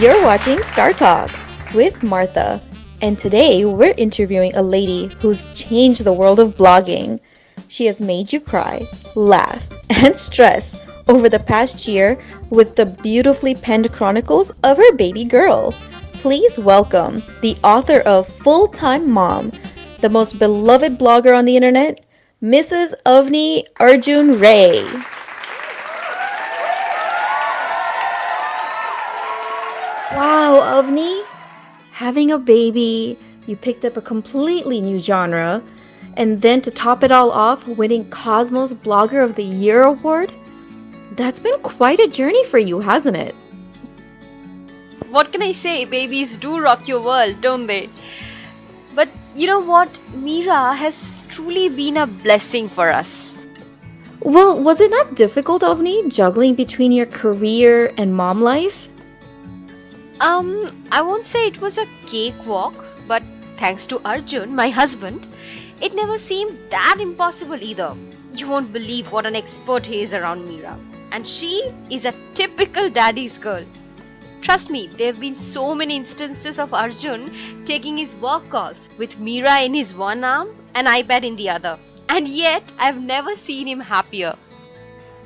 You're watching Star Talks with Martha, and today we're interviewing a lady who's changed the world of blogging. She has made you cry, laugh, and stress over the past year with the beautifully penned chronicles of her baby girl. Please welcome the author of Full Time Mom, the most beloved blogger on the internet, Mrs. Avni Arjun Ray. Wow, Avni, having a baby, you picked up a completely new genre, and then to top it all off, winning Cosmos Blogger of the Year award? That's been quite a journey for you, hasn't it? What can I say? Babies do rock your world, don't they? But you know what? Mira has truly been a blessing for us. Well, was it not difficult, Avni, juggling between your career and mom life? I won't say it was a cakewalk, but thanks to Arjun, my husband, it never seemed that impossible either. You won't believe what an expert he is around Mira. And she is a typical daddy's girl. Trust me, there have been so many instances of Arjun taking his work calls with Mira in his one arm and iPad in the other. And yet, I've never seen him happier.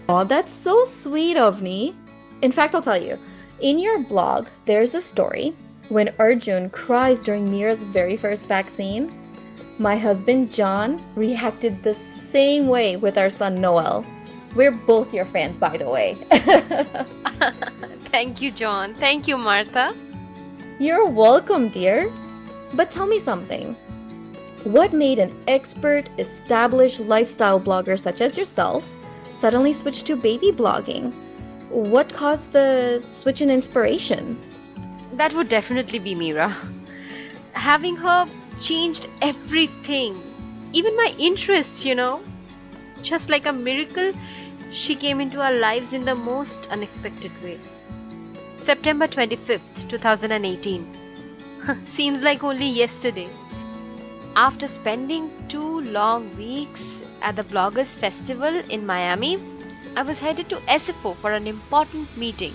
Oh, that's so sweet, Avni. In fact, I'll tell you. In your blog, there's a story when Arjun cries during Mira's very first vaccine. My husband John reacted the same way with our son Noel. We're both your fans, by the way. Thank you, John. Thank you, Martha. You're welcome, dear. But tell me something. What made an expert, established lifestyle blogger such as yourself suddenly switch to baby blogging? What caused the switch in inspiration? That would definitely be Mira. Having her changed everything, even my interests, Just like a miracle, she came into our lives in the most unexpected way. September 25th, 2018. Seems like only yesterday. After spending 2 long weeks at the Bloggers Festival in Miami, I was headed to SFO for an important meeting.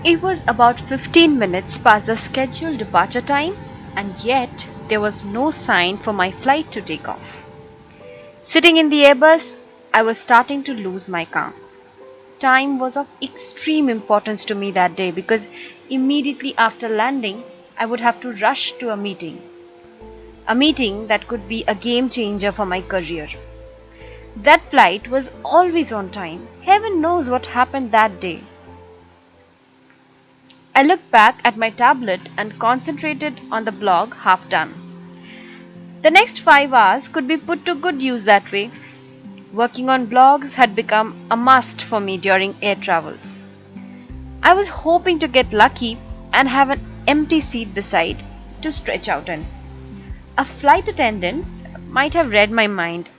It was about 15 minutes past the scheduled departure time, and yet there was no sign for my flight to take off. Sitting in the Airbus, I was starting to lose my calm. Time was of extreme importance to me that day because immediately after landing, I would have to rush to a meeting. A meeting that could be a game changer for my career. That flight was always on time. Heaven knows what happened that day. I looked back at my tablet and concentrated on the blog half done. The next 5 hours could be put to good use that way. Working on blogs had become a must for me during air travels. I was hoping to get lucky and have an empty seat beside to stretch out in. A flight attendant might have read my mind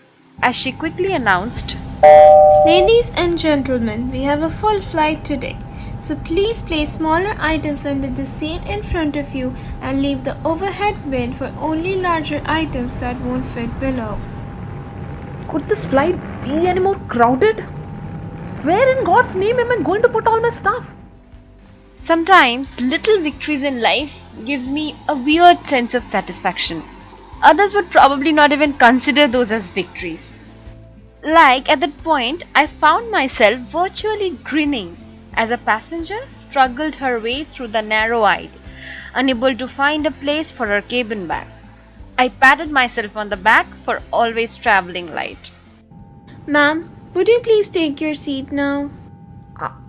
as she quickly announced, Ladies and gentlemen, we have a full flight today. So please place smaller items under the seat in front of you and leave the overhead bin for only larger items that won't fit below. Could this flight be any more crowded? Where in God's name am I going to put all my stuff? Sometimes little victories in life gives me a weird sense of satisfaction. Others would probably not even consider those as victories. Like at that point, I found myself virtually grinning as a passenger struggled her way through the narrow aisle, unable to find a place for her cabin bag. I patted myself on the back for always traveling light. Ma'am, would you please take your seat now?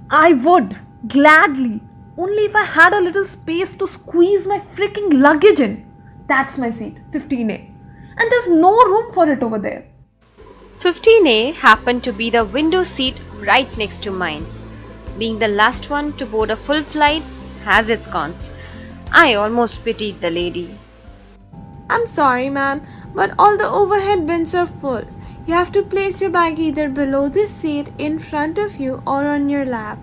I would, gladly. Only if I had a little space to squeeze my freaking luggage in. That's my seat, 15A. And there's no room for it over there. 15A happened to be the window seat right next to mine. Being the last one to board a full flight has its cons. I almost pitied the lady. I'm sorry, ma'am, but all the overhead bins are full. You have to place your bag either below the seat, in front of you, or on your lap.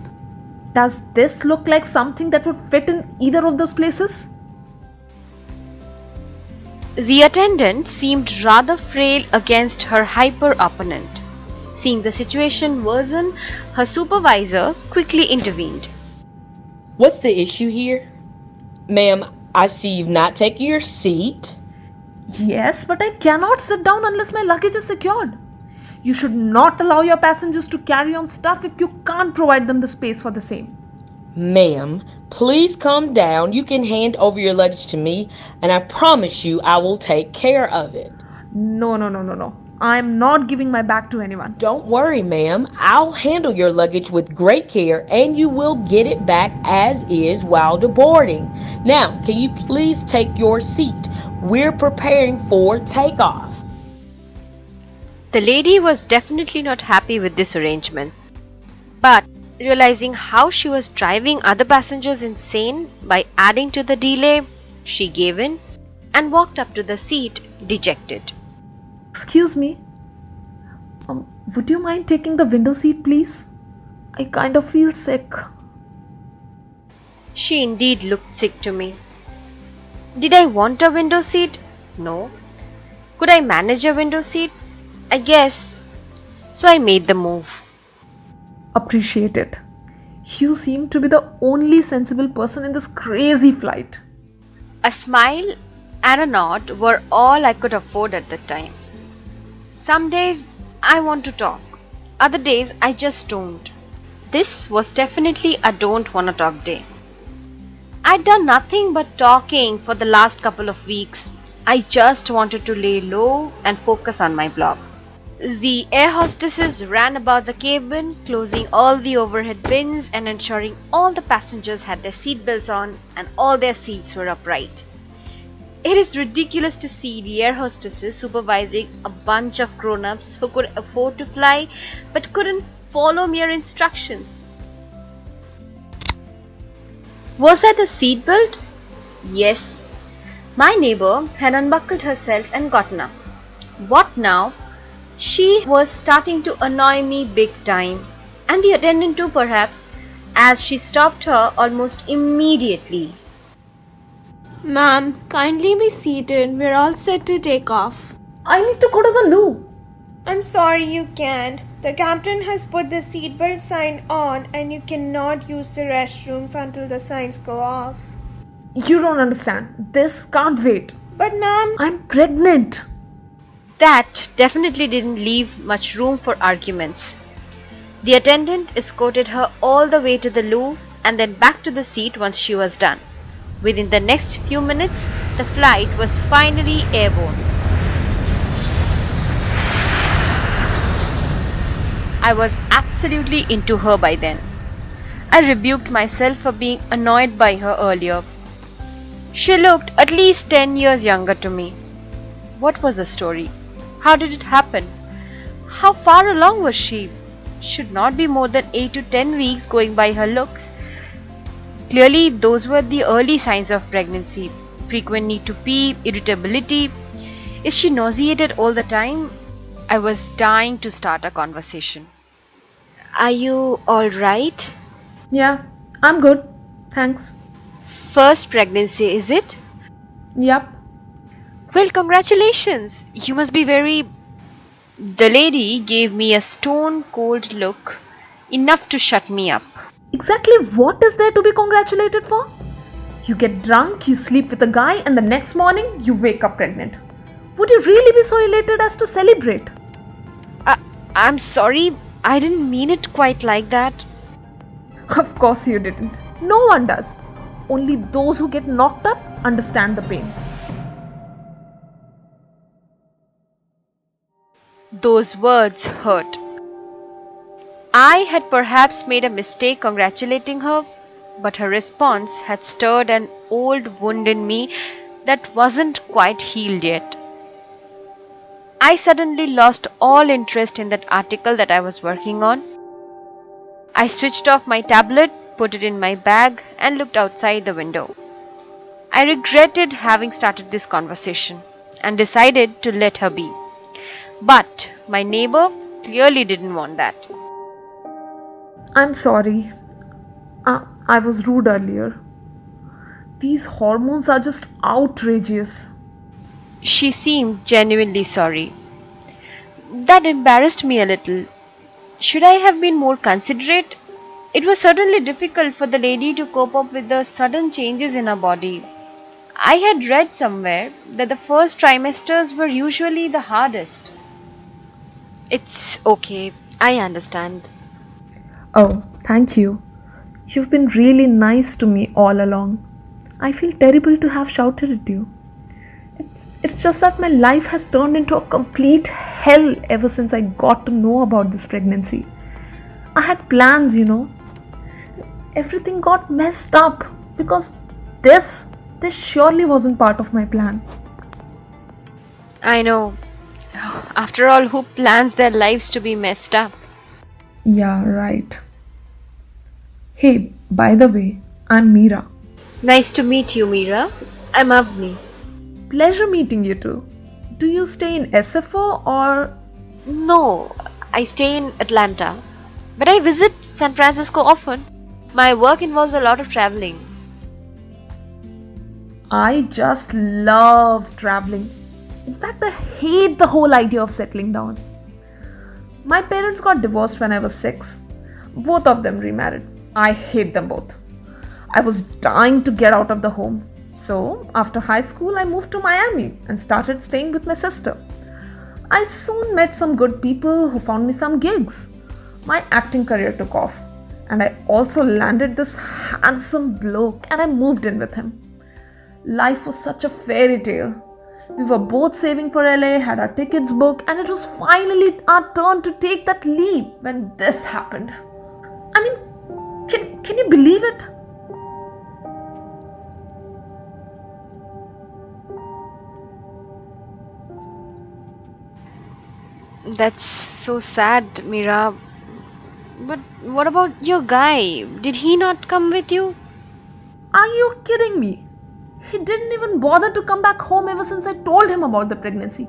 Does this look like something that would fit in either of those places? The attendant seemed rather frail against her hyper opponent. Seeing the situation worsen, her supervisor quickly intervened. What's the issue here? Ma'am, I see you've not taken your seat. Yes, but I cannot sit down unless my luggage is secured. You should not allow your passengers to carry on stuff if you can't provide them the space for the same. Ma'am, please come down. You can hand over your luggage to me, and I promise you I will take care of it. No. I am not giving my bag to anyone. Don't worry, ma'am. I'll handle your luggage with great care, and you will get it back as is while deboarding. Now, can you please take your seat? We're preparing for takeoff. The lady was definitely not happy with this arrangement. But realizing how she was driving other passengers insane by adding to the delay, she gave in and walked up to the seat dejected. Excuse me. Would you mind taking the window seat, please? I kind of feel sick. She indeed looked sick to me. Did I want a window seat? No. Could I manage a window seat? I guess. So I made the move. Appreciate it. You seem to be the only sensible person in this crazy flight. A smile and a nod were all I could afford at the time. Some days I want to talk, other days I just don't. This was definitely a don't wanna talk day. I'd done nothing but talking for the last couple of weeks. I just wanted to lay low and focus on my blog. The air hostesses ran about the cabin, closing all the overhead bins and ensuring all the passengers had their seatbelts on and all their seats were upright. It is ridiculous to see the air hostesses supervising a bunch of grown-ups who could afford to fly but couldn't follow mere instructions. Was that the seatbelt? Yes. My neighbor had unbuckled herself and gotten up. What now? She was starting to annoy me big time, and the attendant too perhaps, as she stopped her almost immediately. Ma'am, kindly be seated. We're all set to take off. I need to go to the loo. I'm sorry you can't. The captain has put the seatbelt sign on and you cannot use the restrooms until the signs go off. You don't understand. This can't wait. But ma'am, I'm pregnant. That definitely didn't leave much room for arguments. The attendant escorted her all the way to the loo and then back to the seat once she was done. Within the next few minutes, the flight was finally airborne. I was absolutely into her by then. I rebuked myself for being annoyed by her earlier. She looked at least 10 years younger to me. What was the story? How did it happen? How far along was she? Should not be more than 8 to 10 weeks going by her looks. Clearly, those were the early signs of pregnancy. Frequent need to pee, irritability. Is she nauseated all the time? I was dying to start a conversation. Are you alright? Yeah, I'm good. Thanks. First pregnancy, is it? Yep. Well, congratulations. You must be very... The lady gave me a stone-cold look, enough to shut me up. Exactly what is there to be congratulated for? You get drunk, you sleep with a guy, and the next morning you wake up pregnant. Would you really be so elated as to celebrate? I'm sorry, I didn't mean it quite like that. Of course you didn't. No one does. Only those who get knocked up understand the pain. Those words hurt. I had perhaps made a mistake congratulating her, but her response had stirred an old wound in me that wasn't quite healed yet. I suddenly lost all interest in that article that I was working on. I switched off my tablet, put it in my bag, and looked outside the window. I regretted having started this conversation. and decided to let her be. But my neighbor clearly didn't want that. I'm sorry. I was rude earlier. These hormones are just outrageous. She seemed genuinely sorry. That embarrassed me a little. Should I have been more considerate? It was certainly difficult for the lady to cope up with the sudden changes in her body. I had read somewhere that the first trimesters were usually the hardest. It's okay, I understand. Oh, thank you. You've been really nice to me all along. I feel terrible to have shouted at you. It's just that my life has turned into a complete hell ever since I got to know about this pregnancy. I had plans, Everything got messed up because this surely wasn't part of my plan. I know. After all, who plans their lives to be messed up? Yeah, right. Hey, by the way, I'm Meera. Nice to meet you, Meera. I'm Avni. Pleasure meeting you too. Do you stay in SFO or... No, I stay in Atlanta, but I visit San Francisco often. My work involves a lot of traveling. I just love traveling. In fact, I hate the whole idea of settling down. My parents got divorced when I was 6. Both of them remarried. I hate them both. I was dying to get out of the home. So, after high school, I moved to Miami and started staying with my sister. I soon met some good people who found me some gigs. My acting career took off, and I also landed this handsome bloke and I moved in with him. Life was such a fairy tale. We were both saving for LA, had our tickets booked, and it was finally our turn to take that leap when this happened. I mean, can you believe it? That's so sad, Meera. But what about your guy? Did he not come with you? Are you kidding me? He didn't even bother to come back home ever since I told him about the pregnancy.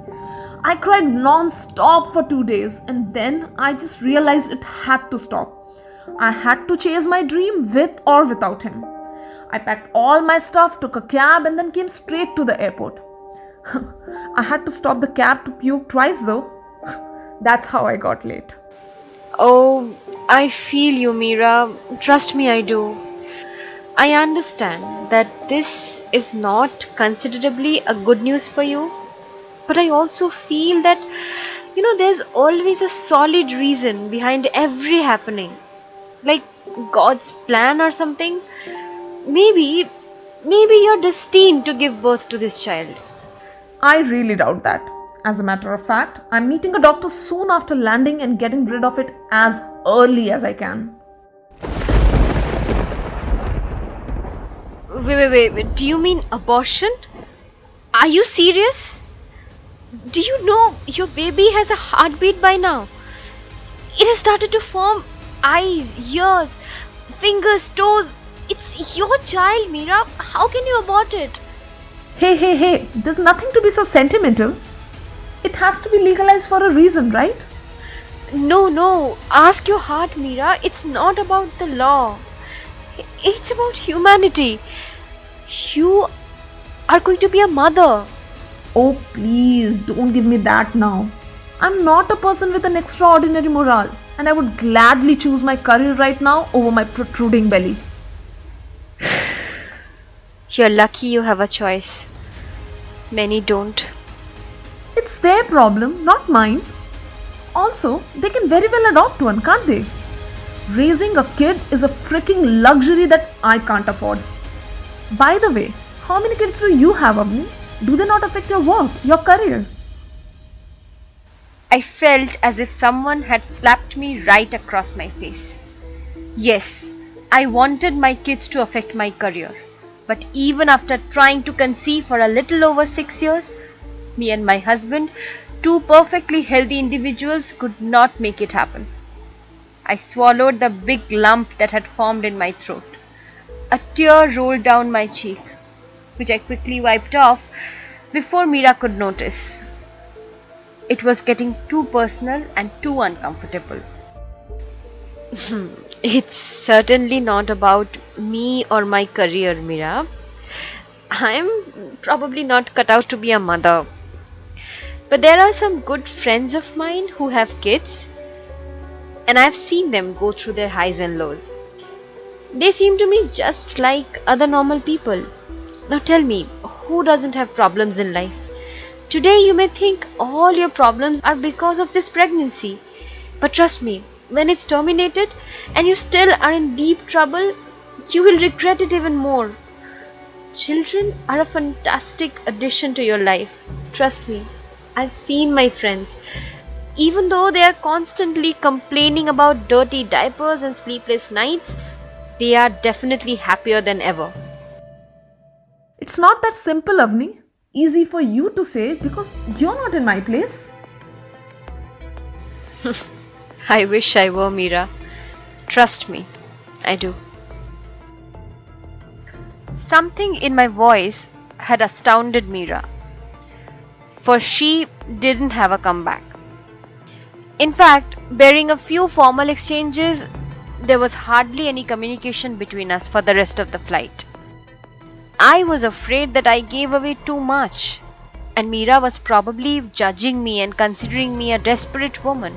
I cried non-stop for 2 days and then I just realized it had to stop. I had to chase my dream with or without him. I packed all my stuff, took a cab and then came straight to the airport. I had to stop the cab to puke twice though. That's how I got late. Oh, I feel you, Meera. Trust me, I do. I understand that this is not considerably a good news for you, but I also feel that, there's always a solid reason behind every happening. Like God's plan or something. Maybe you're destined to give birth to this child. I really doubt that. As a matter of fact, I'm meeting a doctor soon after landing and getting rid of it as early as I can. Wait. Do you mean abortion? Are you serious? Do you know your baby has a heartbeat by now? It has started to form eyes, ears, fingers, toes. It's your child, Meera. How can you abort it? Hey, there's nothing to be so sentimental. It has to be legalized for a reason, right? No. Ask your heart, Meera. It's not about the law. It's about humanity. You are going to be a mother. Oh, please, don't give me that now. I'm not a person with an extraordinary morale, and I would gladly choose my career right now over my protruding belly. You're lucky you have a choice. Many don't. It's their problem, not mine. Also, they can very well adopt one, can't they? Raising a kid is a freaking luxury that I can't afford. By the way, how many kids do you have, Avni? Do they not affect your work, your career? I felt as if someone had slapped me right across my face. Yes, I wanted my kids to affect my career. But even after trying to conceive for a little over 6 years, me and my husband, two perfectly healthy individuals, could not make it happen. I swallowed the big lump that had formed in my throat. A tear rolled down my cheek, which I quickly wiped off before Mira could notice. It was getting too personal and too uncomfortable. It's certainly not about me or my career, Mira. I'm probably not cut out to be a mother. But there are some good friends of mine who have kids, and I've seen them go through their highs and lows. They seem to me just like other normal people. Now tell me, who doesn't have problems in life? Today you may think all your problems are because of this pregnancy. But trust me, when it's terminated and you still are in deep trouble, you will regret it even more. Children are a fantastic addition to your life. Trust me, I've seen my friends. Even though they are constantly complaining about dirty diapers and sleepless nights, they are definitely happier than ever. It's not that simple, Avni. Easy for you to say because you're not in my place. I wish I were, Mira. Trust me, I do. Something in my voice had astounded Mira, for she didn't have a comeback. In fact, barring a few formal exchanges, there was hardly any communication between us for the rest of the flight. I was afraid that I gave away too much, and Mira was probably judging me and considering me a desperate woman.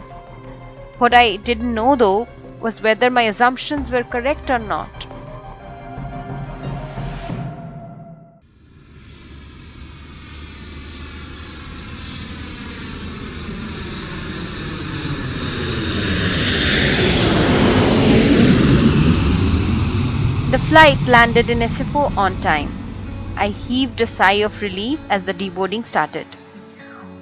What I didn't know, though, was whether my assumptions were correct or not. The flight landed in SFO on time. I heaved a sigh of relief as the deboarding started.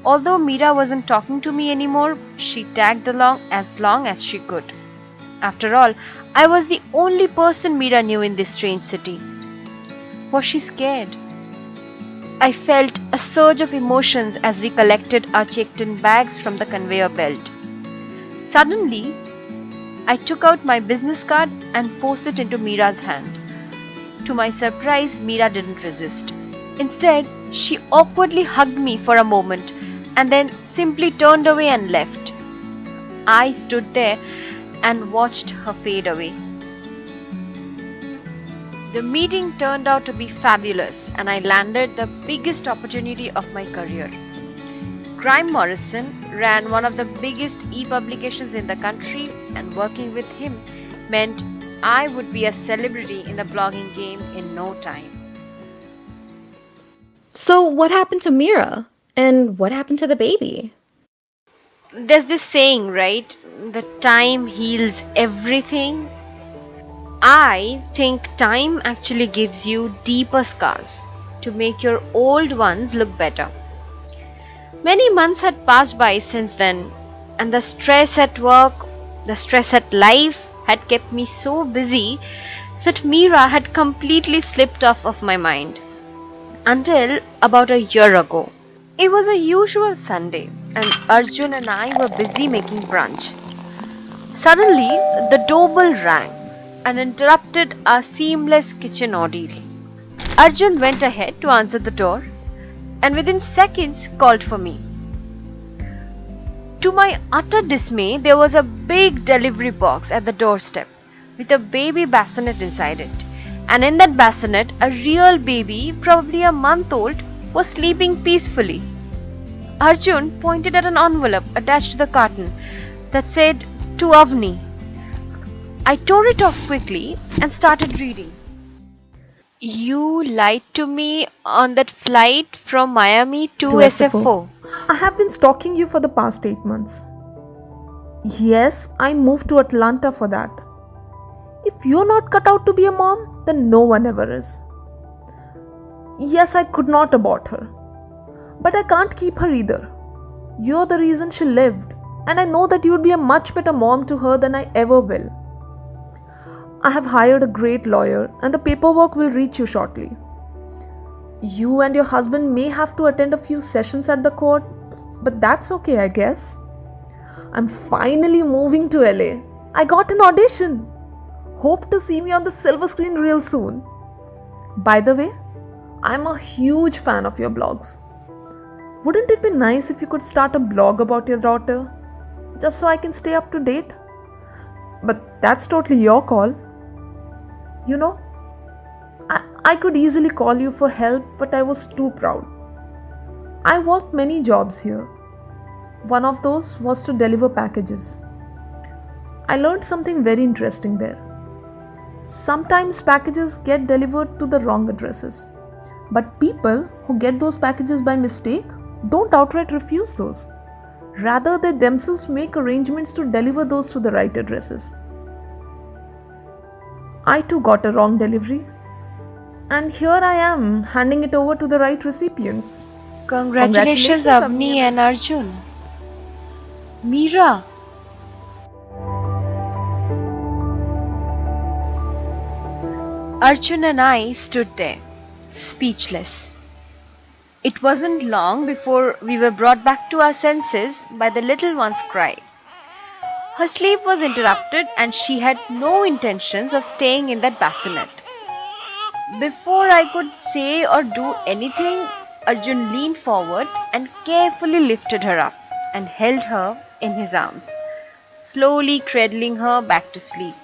Although Mira wasn't talking to me anymore, she tagged along as long as she could. After all, I was the only person Mira knew in this strange city. Was she scared? I felt a surge of emotions as we collected our checked-in bags from the conveyor belt. Suddenly, I took out my business card and forced it into Mira's hand. To my surprise, Mira didn't resist. Instead, she awkwardly hugged me for a moment and then simply turned away and left. I stood there and watched her fade away. The meeting turned out to be fabulous, and I landed the biggest opportunity of my career. Grime Morrison ran one of the biggest e-publications in the country, and working with him meant I would be a celebrity in the blogging game in no time. So, what happened to Mira? And what happened to the baby? There's this saying, right? That time heals everything. I think time actually gives you deeper scars to make your old ones look better. Many months had passed by since then, and the stress at work, the stress at life had kept me so busy that Mira had completely slipped off of my mind. Until about a year ago. It was a usual Sunday, and Arjun and I were busy making brunch. Suddenly, the doorbell rang and interrupted our seamless kitchen ordeal. Arjun went ahead to answer the door and within seconds called for me. To my utter dismay, there was a big delivery box at the doorstep with a baby bassinet inside it. And in that bassinet, a real baby, probably a month old, was sleeping peacefully. Arjun pointed at an envelope attached to the carton that said, "To Avni." I tore it off quickly and started reading. "You lied to me on that flight from Miami to SFO. I have been stalking you for the past 8 months. Yes, I moved to Atlanta for that. If you're not cut out to be a mom, then no one ever is. Yes, I could not abort her. But I can't keep her either. You're the reason she lived, and I know that you would be a much better mom to her than I ever will. I have hired a great lawyer, and the paperwork will reach you shortly. You and your husband may have to attend a few sessions at the court, but that's okay, I guess. I'm finally moving to LA. I got an audition. Hope to see me on the silver screen real soon. By the way, I'm a huge fan of your blogs. Wouldn't it be nice if you could start a blog about your daughter? Just so I can stay up to date? But that's totally your call. You know, I could easily call you for help, but I was too proud. I worked many jobs here. One of those was to deliver packages. I learned something very interesting there. Sometimes packages get delivered to the wrong addresses, but people who get those packages by mistake don't outright refuse those. Rather, they themselves make arrangements to deliver those to the right addresses. I too got a wrong delivery, and here I am handing it over to the right recipients. Congratulations, Avni and Arjun. Meera. Arjun and I stood there, speechless. It wasn't long before we were brought back to our senses by the little one's cry. Her sleep was interrupted and she had no intentions of staying in that bassinet. Before I could say or do anything, Arjun leaned forward and carefully lifted her up and held her in his arms, slowly cradling her back to sleep.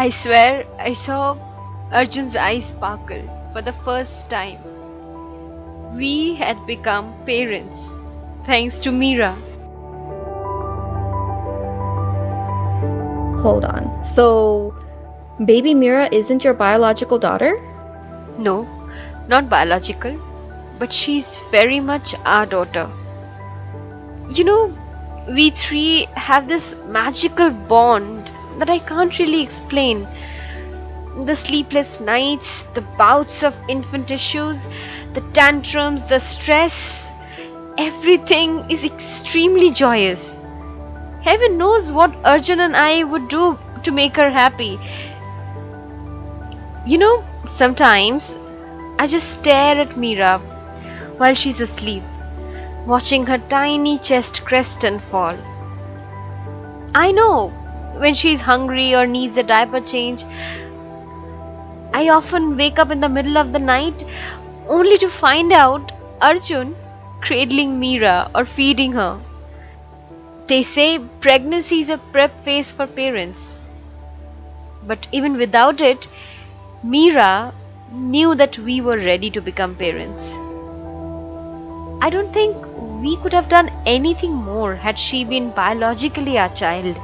I swear I saw Arjun's eyes sparkle for the first time. We had become parents, thanks to Meera. Hold on. So, baby Meera isn't your biological daughter? No, not biological, but she's very much our daughter. You know, we three have this magical bond that I can't really explain. The sleepless nights, the bouts of infant issues, the tantrums, the stress, everything is extremely joyous. Heaven knows what Arjun and I would do to make her happy. You know, sometimes I just stare at Meera while she's asleep, watching her tiny chest crest and fall. I know when she's hungry or needs a diaper change, I often wake up in the middle of the night only to find out Arjun cradling Meera or feeding her. They say pregnancy is a prep phase for parents. But even without it, Meera knew that we were ready to become parents. I don't think we could have done anything more had she been biologically our child.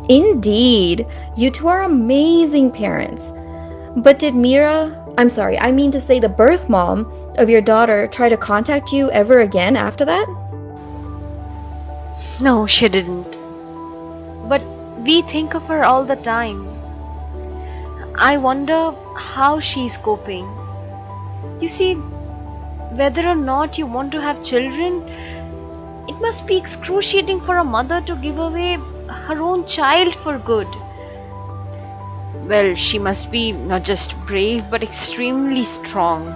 Indeed. You two are amazing parents. But did I mean to say the birth mom of your daughter try to contact you ever again after that? No, she didn't. But we think of her all the time. I wonder how she's coping. You see, whether or not you want to have children, it must be excruciating for a mother to give away her own child for good. Well, she must be not just brave but extremely strong.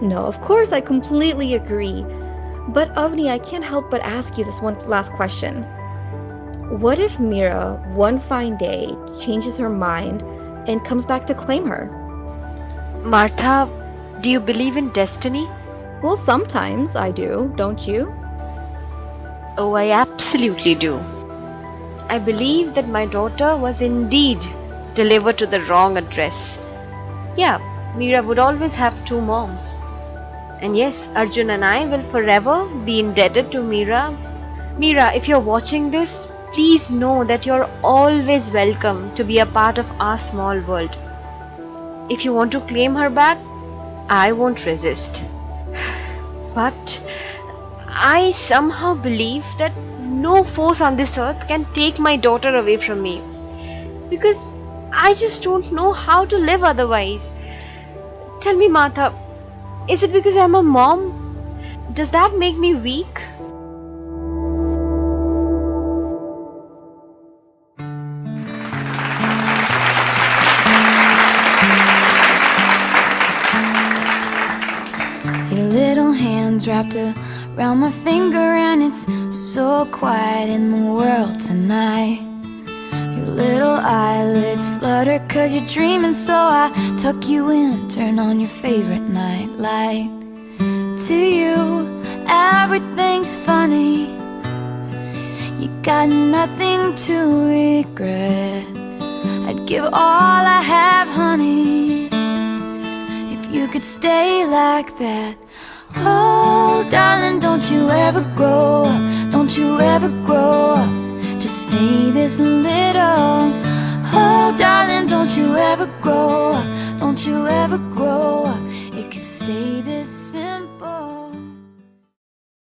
No, of course, I completely agree. But Avni, I can't help but ask you this one last question. What if Meera, one fine day, changes her mind and comes back to claim her? Martha, do you believe in destiny? Well, sometimes I do, don't you? Oh, I absolutely do. I believe that my daughter was indeed delivered to the wrong address. Yeah, Meera would always have two moms. And yes, Arjun and I will forever be indebted to Meera. Meera, if you're watching this, please know that you're always welcome to be a part of our small world. If you want to claim her back, I won't resist. But I somehow believe that no force on this earth can take my daughter away from me. Because I just don't know how to live otherwise. Tell me, Martha, is it because I'm a mom? Does that make me weak? Your little hands wrapped around my finger, and it's so quiet in the world tonight. Your little eyelids flutter flutter 'cause you're dreaming, so I tuck you in, turn on your favorite night light. To you, everything's funny. You got nothing to regret. I'd give all I have, honey, if you could stay like that. Oh, darling, don't you ever grow up. Don't you ever grow up. Just stay this little. Oh, darling, don't you ever grow up. Don't you ever grow up. It could stay this simple.